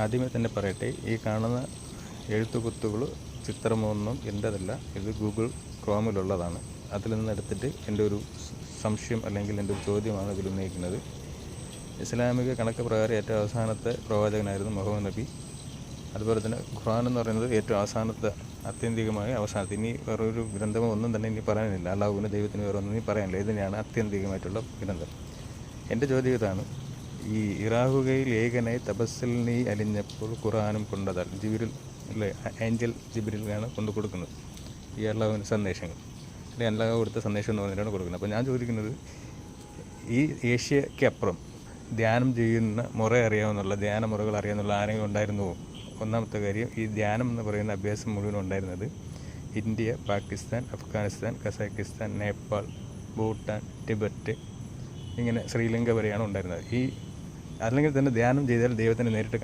ആദ്യമേ തന്നെ പറയട്ടെ, ഈ കാണുന്ന എഴുത്തുകുത്തുകൾ ചിത്രമൊന്നും എൻ്റേതല്ല. ഇത് ഗൂഗിൾ ക്രോമിലുള്ളതാണ്. അതിൽ നിന്നെടുത്തിട്ട് എൻ്റെ ഒരു സംശയം അല്ലെങ്കിൽ എൻ്റെ ഒരു ചോദ്യമാണ് ഇതിൽ ഉന്നയിക്കുന്നത്. ഇസ്ലാമിക കണക്ക് പ്രകാരം ഏറ്റവും അവസാനത്തെ പ്രവാചകനായിരുന്നു മുഹമ്മദ് നബി. അതുപോലെ തന്നെ ഖുർആൻ എന്ന് പറയുന്നത് ഏറ്റവും അവസാനത്തെ, ആത്യന്തികമായ അവസാനത്തെ, ഇനി വേറൊരു ഗ്രന്ഥമോ ഒന്നും തന്നെ ഇനി പറയാനില്ല. അള്ളാഹുവിന് ദൈവത്തിന് വേറെ ഒന്നും ഇനി പറയാനില്ല. ഇതിനെയാണ് ആത്യന്തികമായിട്ടുള്ള ഗ്രന്ഥം. എൻ്റെ ചോദ്യം ഇതാണ്: ഈ ഇറാഹുകയിൽ ഏകനായി തപസ്സിൽ നീ അലിഞ്ഞപ്പോൾ ഖുർആനും കൊണ്ടതാൽ ജിബ്രീൽ അല്ലേ, ഏഞ്ചൽ ജിബ്രീലാണ് കൊണ്ടു കൊടുക്കുന്നത് ഈ അള്ളാഹുവിൻ്റെ സന്ദേശങ്ങൾ, അല്ലെങ്കിൽ അള്ളാഹു കൊടുത്ത സന്ദേശം എന്ന് പറഞ്ഞിട്ടാണ് കൊടുക്കുന്നത്. അപ്പോൾ ഞാൻ ചോദിക്കുന്നത്, ഈ ഏഷ്യയ്ക്കപ്പുറം ധ്യാനം ചെയ്യുന്ന മുറ അറിയാമെന്നുള്ള, ധ്യാന മുറകൾ അറിയാമെന്നുള്ള ആരെങ്കിലും ഉണ്ടായിരുന്നുവോ? ഒന്നാമത്തെ കാര്യം, ഈ ധ്യാനം എന്ന് പറയുന്ന അഭ്യാസം മുഴുവൻ ഉണ്ടായിരുന്നത് India, Pakistan, Afghanistan, Kazakhstan, Nepal, Bhutan, Tibet, ഇങ്ങനെ ശ്രീലങ്ക വരെയാണ് ഉണ്ടായിരുന്നത്. അല്ലെങ്കിൽ തന്നെ ധ്യാനം ചെയ്താൽ ദൈവത്തിനെ നേരിട്ട്